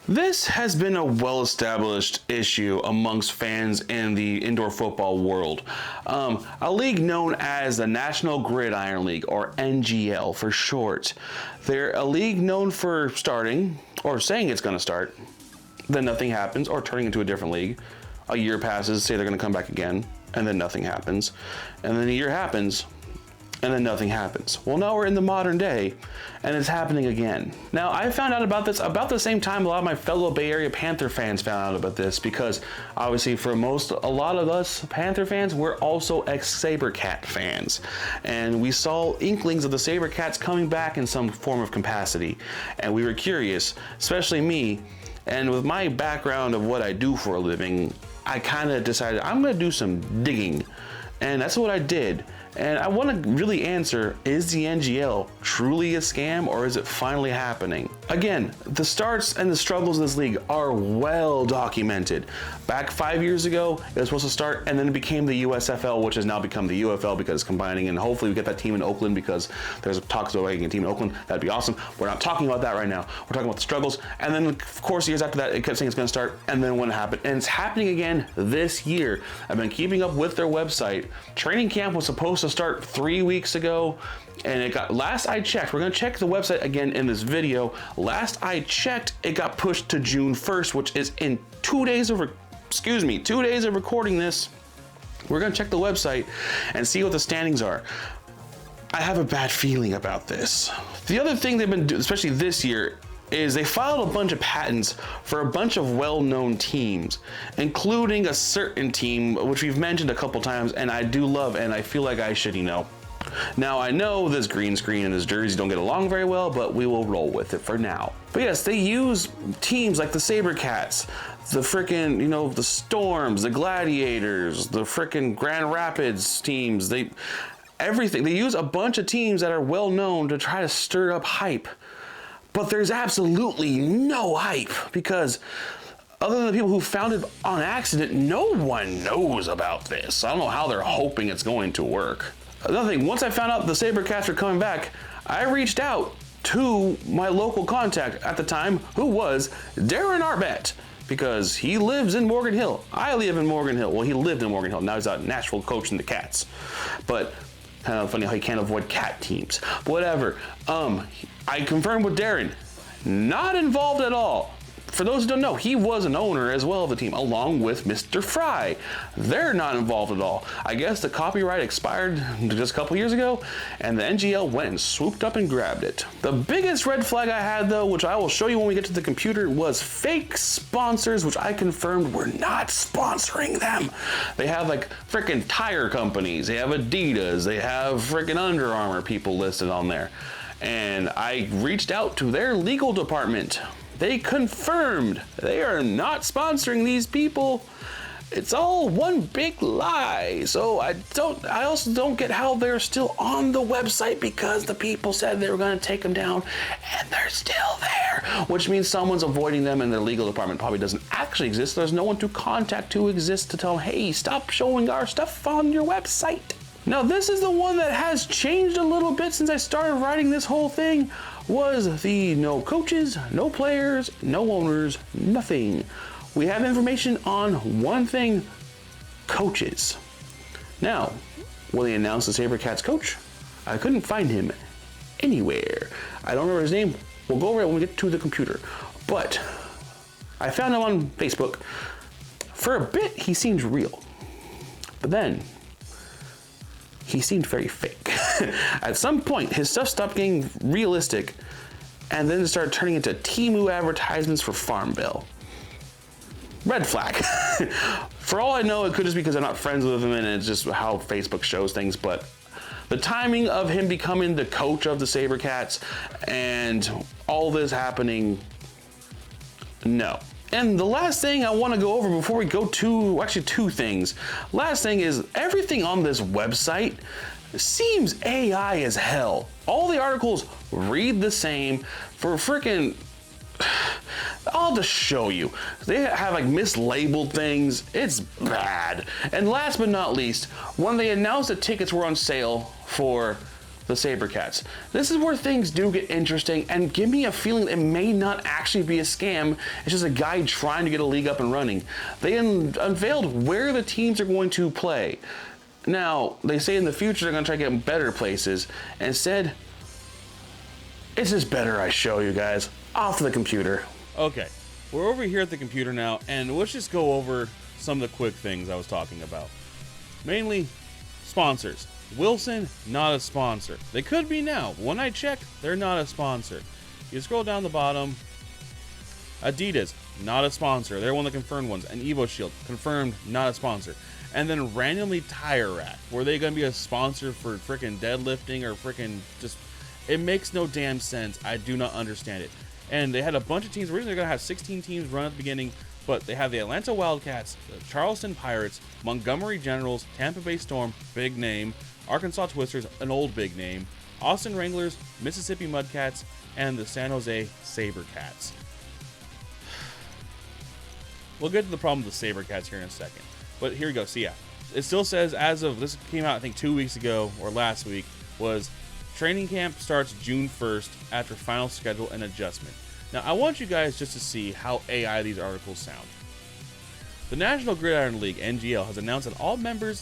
This has been a well-established issue amongst fans in the indoor football world. A league known as the National Gridiron League, or NGL for short. They're a league known for starting, or saying it's going to start, then nothing happens, or turning into a different league. A year passes, say they're going to come back again, and then nothing happens. And then a year happens, and then nothing happens. Well, now we're in the modern day, and it's happening again. Now, I found out about this about the same time a lot of my fellow Bay Area Panther fans found out about this, because obviously for a lot of us Panther fans, we're also ex-Sabercat fans. And we saw inklings of the Sabercats coming back in some form of capacity. And we were curious, especially me, and with my background of what I do for a living, I kind of decided I'm gonna do some digging. And that's what I did. And I want to really answer, is the NGL truly a scam, or is it finally happening? Again, the starts and the struggles of this league are well documented. Back 5 years ago, it was supposed to start, and then it became the USFL, which has now become the UFL because it's combining, and hopefully we get that team in Oakland, because there's talks about getting a team in Oakland. That'd be awesome. We're not talking about that right now. We're talking about the struggles. And then, of course, years after that, it kept saying it's going to start, and then when it happened. And it's happening again this year. I've been keeping up with their website. Training camp was supposed to start 3 weeks ago, and it got, last I checked, we're going to check the website again in this video. Last I checked, it got pushed to June 1st, which is in 2 days of, 2 days of recording this. We're going to check the website and see what the standings are. I have a bad feeling about this. The other thing they've been doing, especially this year, is they filed a bunch of patents for a bunch of well-known teams, including a certain team, which we've mentioned a couple times, and I do love, and I feel like I should, Now, I know this green screen and this jersey don't get along very well, but we will roll with it for now. But yes, they use teams like the Sabercats, the frickin', the Storms, the Gladiators, the frickin' Grand Rapids teams, everything. They use a bunch of teams that are well-known to try to stir up hype. But there's absolutely no hype, because other than the people who found it on accident, no one knows about this. I don't know how they're hoping it's going to work. Another thing, once I found out the Sabercats were coming back, I reached out to my local contact at the time, who was Darren Arbett, because he lives in Morgan Hill. I live in Morgan Hill. Well, he lived in Morgan Hill. Now he's out in Nashville coaching the Cats. But kind of funny how you can't avoid cat teams. Whatever. I confirmed with Darren, not involved at all. For those who don't know, he was an owner as well of the team, along with Mr. Fry. They're not involved at all. I guess the copyright expired just a couple years ago, and the NGL went and swooped up and grabbed it. The biggest red flag I had, though, which I will show you when we get to the computer, was fake sponsors, which I confirmed were not sponsoring them. They have like freaking tire companies, they have Adidas, they have freaking Under Armour people listed on there. And I reached out to their legal department. They confirmed they are not sponsoring these people. It's all one big lie. So I also don't get how they're still on the website, because the people said they were going to take them down, and they're still there, which means someone's avoiding them, and their legal department probably doesn't actually exist. There's no one to contact who exists to tell them, hey, stop showing our stuff on your website. Now, this is the one that has changed a little bit since I started writing this whole thing, was the no coaches, no players, no owners, nothing. We have information on one thing: coaches. Now, will they announce the Sabercats coach? I couldn't find him anywhere. I don't remember his name. We'll go over it when we get to the computer. But I found him on Facebook. For a bit, he seemed real. But then, he seemed very fake. At some point, his stuff stopped getting realistic, and then it started turning into Temu advertisements for Farmville. Red flag. For all I know, it could just be because I'm not friends with him, and it's just how Facebook shows things, but the timing of him becoming the coach of the Sabercats and all this happening, no. And the last thing I want to go over before we go to, actually two things. Last thing is, everything on this website seems AI as hell. All the articles read the same for freaking, I'll just show you. They have like mislabeled things. It's bad. And last but not least, when they announced that tickets were on sale for the Sabercats. This is where things do get interesting and give me a feeling it may not actually be a scam. It's just a guy trying to get a league up and running. They unveiled where the teams are going to play. Now, they say in the future they're going to try to get better places. And instead, it's just better I show you guys off the computer. Okay, we're over here at the computer now, and let's just go over some of the quick things I was talking about. Mainly, sponsors. Wilson, not a sponsor. They could be now. When I checked, they're not a sponsor. You scroll down the bottom. Adidas, not a sponsor. They're one of the confirmed ones. And Evo Shield, confirmed, not a sponsor. And then randomly Tire Rack. Were they going to be a sponsor for freaking deadlifting or freaking just... It makes no damn sense. I do not understand it. And they had a bunch of teams. Originally, they're going to have 16 teams run at the beginning. But they have the Atlanta Wildcats, the Charleston Pirates, Montgomery Generals, Tampa Bay Storm, big name, Arkansas Twisters, an old big name, Austin Wranglers, Mississippi Mudcats, and the San Jose Sabercats. We'll get to the problem with the Sabercats here in a second. But here we go. So yeah, it still says as of, this came out I think 2 weeks ago or last week, was training camp starts June 1st after final schedule and adjustment. Now, I want you guys just to see how AI these articles sound. The National Gridiron League, NGL, has announced that all member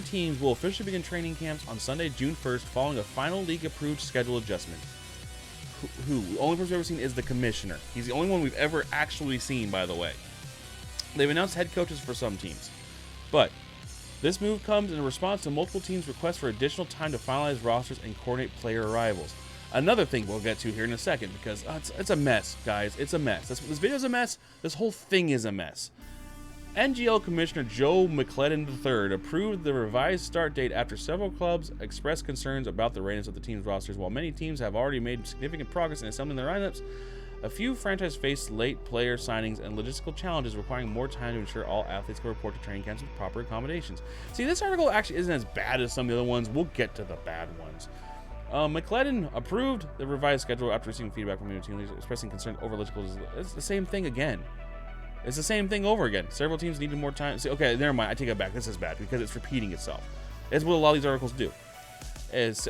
teams will officially begin training camps on Sunday, June 1st, following a final league-approved schedule adjustment. The only person we've ever seen is the commissioner. He's the only one we've ever actually seen, by the way. They've announced head coaches for some teams. But this move comes in response to multiple teams' requests for additional time to finalize rosters and coordinate player arrivals. Another thing we'll get to here in a second, because it's a mess, guys. It's a mess. This video's a mess. This whole thing is a mess. NGL Commissioner Joe McClellan III approved the revised start date after several clubs expressed concerns about the readiness of the team's rosters. While many teams have already made significant progress in assembling their lineups, a few franchises faced late player signings and logistical challenges requiring more time to ensure all athletes can report to training camps with proper accommodations. See, this article actually isn't as bad as some of the other ones. We'll get to the bad ones. McClellan approved the revised schedule after receiving feedback from team leaders expressing concern over logistical. It's the same thing again. It's the same thing over again. Several teams needed more time. See, okay, never mind. I take it back. This is bad because it's repeating itself. It's what a lot of these articles do.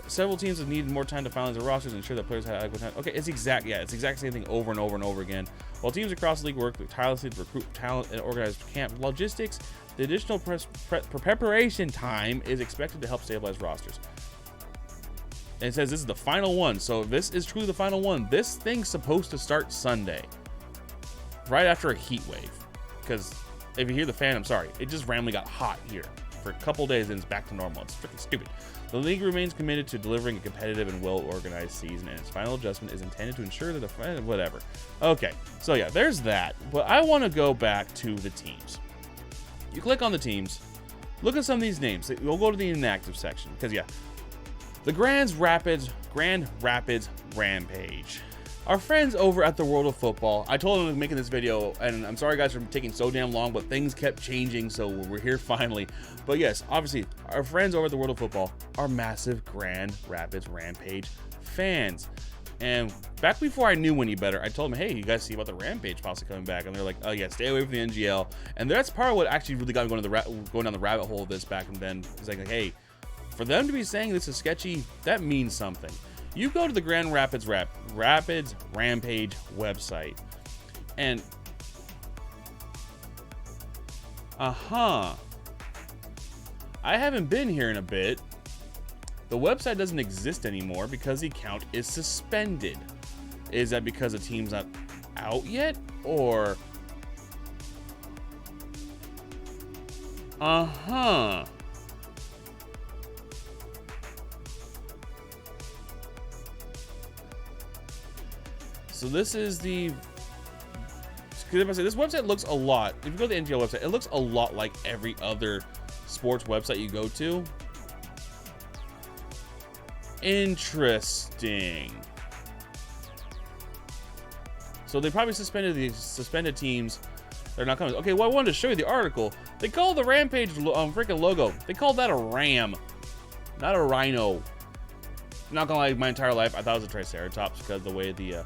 Several teams have needed more time to finalize their rosters and ensure that players had adequate time. Okay, it's the exact same thing over and over and over again. While teams across the league work tirelessly to recruit talent and organize camp logistics, the additional preparation time is expected to help stabilize rosters. And it says this is the final one. So if this is truly the final one, this thing's supposed to start Sunday, right after a heat wave. Because if you hear the fan, I'm sorry, it just randomly got hot here for a couple days and it's back to normal. It's freaking stupid. The league remains committed to delivering a competitive and well-organized season, and its final adjustment is intended to ensure that whatever. Okay, so yeah, there's that. But I want to go back to the teams. You click on the teams, look at some of these names. We'll go to the inactive section because yeah, the Grand Rapids Rampage. Our friends over at the World of Football, I told them I was making this video, and I'm sorry guys for taking so damn long, but things kept changing, so we're here finally. But yes, obviously, our friends over at the World of Football are massive Grand Rapids Rampage fans. And back before I knew any better, I told them, hey, you guys see about the Rampage possibly coming back? And they're like, oh yeah, stay away from the NGL. And that's part of what actually really got me going down the rabbit hole of this back then. It's like, hey, for them to be saying this is sketchy, that means something. You go to the Grand Rapids Rampage website, and I haven't been here in a bit. The website doesn't exist anymore because the account is suspended. Is that because the team's not out yet, or? So this is the, this website looks a lot, if you go to the NGL website, it looks a lot like every other sports website you go to. Interesting. So they probably suspended the suspended teams. They're not coming. Okay, well, I wanted to show you the article. They call the Rampage freaking logo, they called that a ram, not a rhino. I'm not gonna lie, my entire life I thought it was a Triceratops because the way the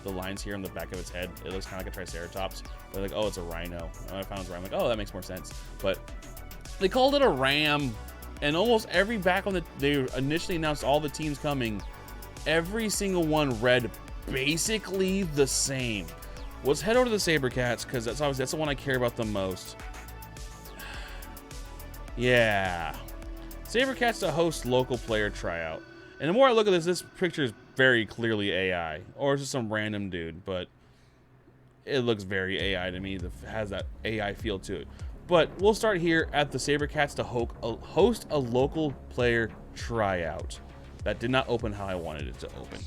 lines here on the back of its head, it looks kind of like a Triceratops. They're like, oh, it's a rhino. And I found it was a ram. I'm like, oh, that makes more sense. But they called it a ram. And almost every back on they initially announced all the teams coming, every single one read basically the same. Let's head over to the Sabercats, because that's the one I care about the most. Yeah. Sabercats to host local player tryout. And the more I look at this picture is very clearly AI. Or it's just some random dude, but it looks very AI to me. It has that AI feel to it. But we'll start here at the Sabercats to host a local player tryout. That did not open how I wanted it to open.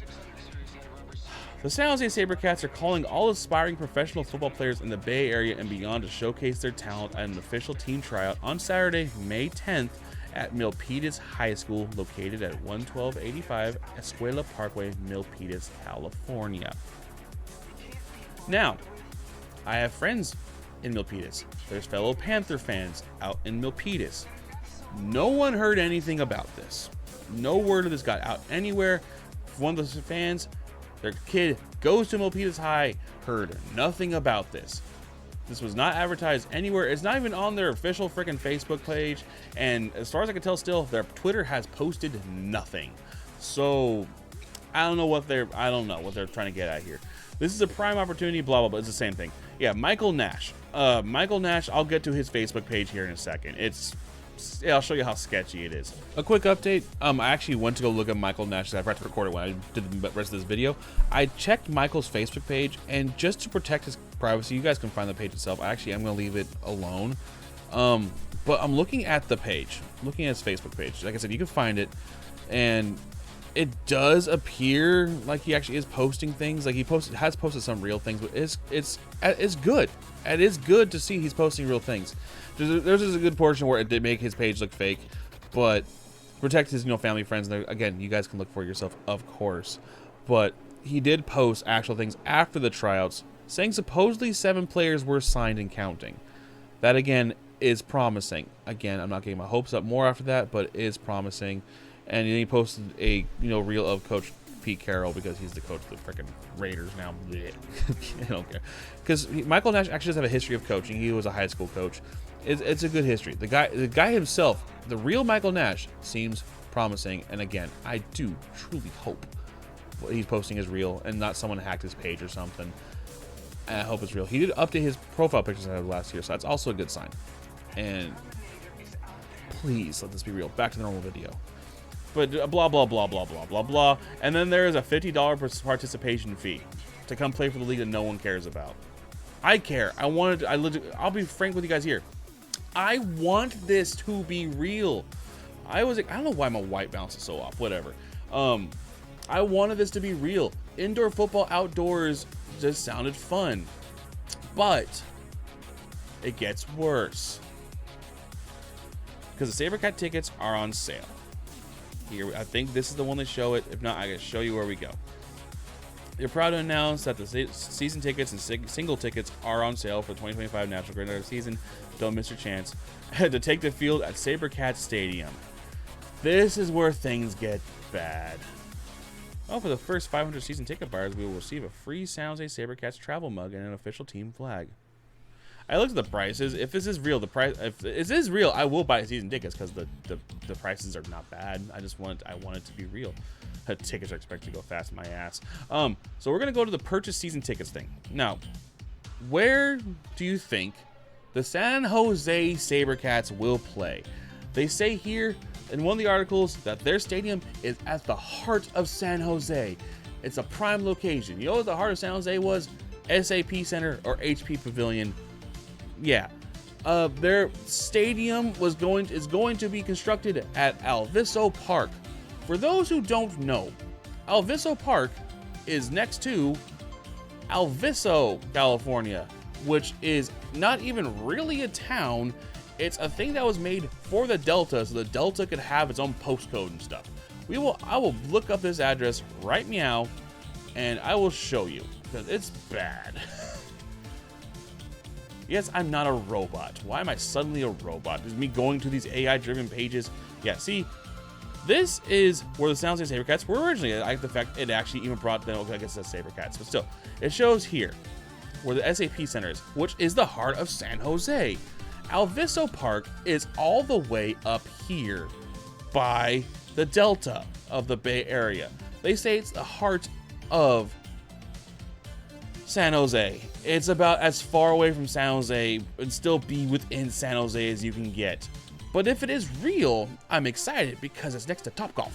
The San Jose Sabercats are calling all aspiring professional football players in the Bay Area and beyond to showcase their talent at an official team tryout on Saturday, May 10th at Milpitas High School, located at 11285 Escuela Parkway, Milpitas, California. Now, I have friends in Milpitas. There's fellow Panther fans out in Milpitas. No one heard anything about this. No word of this got out anywhere. One of the fans, their kid goes to Milpitas High, heard nothing about this. This was not advertised anywhere. It's not even on their official freaking Facebook page. And as far as I can tell, still, their Twitter has posted nothing. So I don't know what they're trying to get at here. This is a prime opportunity, blah, blah, blah. It's the same thing. Yeah, Michael Nash. Michael Nash, I'll get to his Facebook page here in a second. I'll show you how sketchy it is. A quick update. I actually went to go look at Michael Nash. I forgot to record it when I did the rest of this video. I checked Michael's Facebook page, and just to protect his privacy, you guys can find the page itself. Actually, I'm going to leave it alone. But I'm looking at the page, looking at his Facebook page. Like I said, you can find it, and it does appear like he actually is posting things. Like he has posted some real things, but it's good. It is good to see he's posting real things. There's a good portion where it did make his page look fake, but protect his family, friends. And again, you guys can look for it yourself, of course. But he did post actual things after the tryouts, saying supposedly 7 players were signed and counting. That again is promising. Again, I'm not getting my hopes up more after that, but it is promising. And then he posted a reel of Coach Pete Carroll, because he's the coach of the freaking Raiders now. I don't care, because Michael Nash actually does have a history of coaching. He was a high school coach. It's a good history. The guy himself, the real Michael Nash, seems promising. And again, I do truly hope what he's posting is real and not someone hacked his page or something. And I hope it's real. He did update his profile pictures last year, so that's also a good sign. And please let this be real. Back to the normal video. But blah, blah, blah, blah, blah, blah, blah. And then there is a $50 participation fee to come play for the league that no one cares about. I care. I'll be frank with you guys here. I want this to be real. I don't know why my white balance is so off. Whatever. I wanted this to be real. Indoor football outdoors just sounded fun. But it gets worse. Because the Sabercat tickets are on sale. Here, I think this is the one they show it. If not, I can show you where we go. They're proud to announce that the season tickets and single tickets are on sale for the 2025 National Gridiron season. Don't miss your chance to take the field at Sabercats Stadium. This is where things get bad. Oh, for the first 500 season ticket buyers, we will receive a free San Jose Sabercats travel mug and an official team flag. I looked at the prices. If this is real, if this is real, I will buy season tickets, because the prices are not bad. I want it to be real. Tickets are expected to go fast in my ass. So we're gonna go to the purchase season tickets thing. Now, where do you think the San Jose Sabercats will play? They say here in one of the articles that their stadium is at the heart of San Jose. It's a prime location. You know what the heart of San Jose was? SAP Center or HP Pavilion. Yeah. Their stadium is going to be constructed at Alviso Park. For those who don't know, Alviso Park is next to Alviso, California, which is not even really a town. It's a thing that was made for the Delta, so the Delta could have its own postcode and stuff. I will look up this address right meow, and I will show you, because it's bad. Yes, I'm not a robot. Why am I suddenly a robot? Is me going to these AI-driven pages? Yeah, see, this is where the San Jose Sabercats were originally. I like the fact it actually even brought them, I guess it's Sabercats, but still, it shows here where the SAP Center is, which is the heart of San Jose. Alviso Park is all the way up here. by the Delta of the Bay Area. They say it's the heart of San Jose. It's about as far away from San Jose and still be within San Jose as you can get. But if it is real, I'm excited because it's next to Topgolf.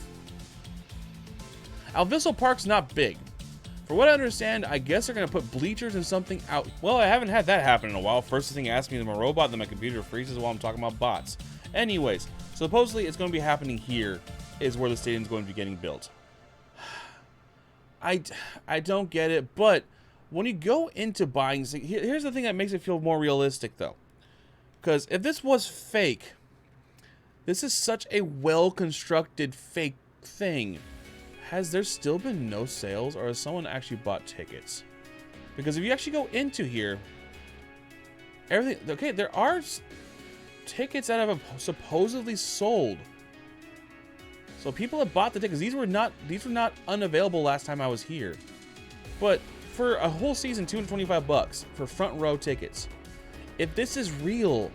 Alviso Park's not big. For what I understand, I guess they're going to put bleachers and something out. Well, I haven't had that happen in a while. First thing asked me if I'm a robot, then my computer freezes while I'm talking about bots. Anyways, supposedly it's going to be happening here is where the stadium's going to be getting built. I don't get it, but when you go into buying, here's the thing that makes it feel more realistic, though. Because if this was fake, this is such a well-constructed fake thing. Has there still been no sales, or has someone actually bought tickets? Because if you actually go into here, everything, okay, there are tickets that have supposedly sold. So people have bought the tickets. These were not unavailable last time I was here. But for a whole season, $225 for front row tickets. If this is real,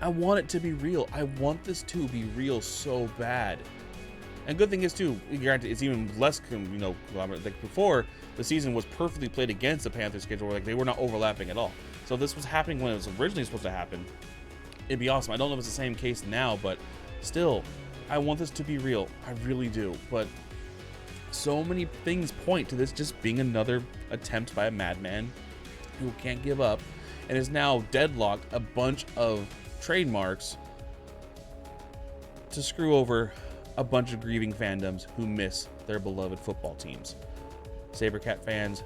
I want it to be real. I want this to be real so bad. And good thing is too, granted, it's even less, like before, the season was perfectly played against the Panthers schedule, like they were not overlapping at all. So if this was happening when it was originally supposed to happen, it'd be awesome. I don't know if it's the same case now, but still, I want this to be real. I really do. But so many things point to this just being another attempt by a madman who can't give up and is now deadlocked a bunch of trademarks to screw over a bunch of grieving fandoms who miss their beloved football teams. Sabercat fans,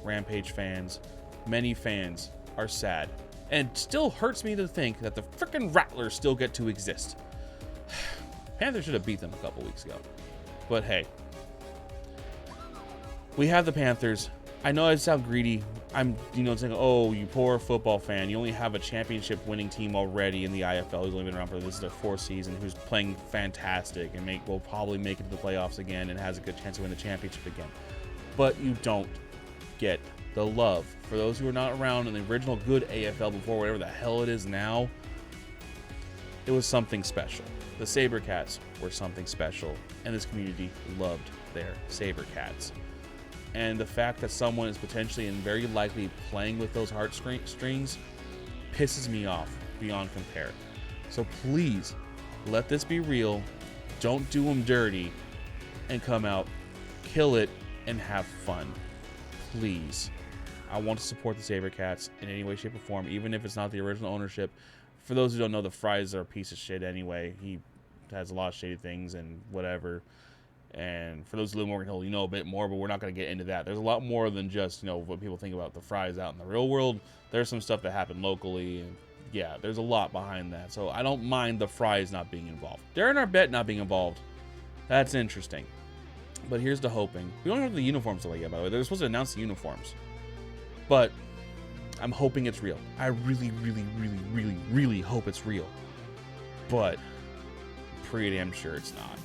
Rampage fans, many fans are sad. And it still hurts me to think that the frickin' Rattlers still get to exist. Panthers should have beat them a couple weeks ago. But hey, we have the Panthers. I know I sound greedy. I'm, saying, oh, you poor football fan. You only have a championship winning team already in the IFL who's only been around for this is their fourth season, who's playing fantastic and will probably make it to the playoffs again and has a good chance to win the championship again. But you don't get the love. For those who are not around in the original good AFL before, whatever the hell it is now, it was something special. The Sabercats were something special, and this community loved their Sabercats. And the fact that someone is potentially and very likely playing with those heartstrings pisses me off beyond compare. So please, let this be real. Don't do them dirty and come out, kill it, and have fun. Please. I want to support the Sabercats in any way, shape, or form, even if it's not the original ownership. For those who don't know, the Fries are a piece of shit anyway. He has a lot of shady things and whatever. And for those who live in Morgan Hill, you know a bit more, but we're not going to get into that. There's a lot more than just, what people think about the Fries out in the real world. There's some stuff that happened locally, and yeah, there's a lot behind that. So I don't mind the Fries not being involved. Darren Arbette not being involved, that's interesting. But here's the hoping. We don't have the uniforms yet, by the way. They're supposed to announce the uniforms. But I'm hoping it's real. I really, really, really, really, really hope it's real. But pretty damn sure it's not.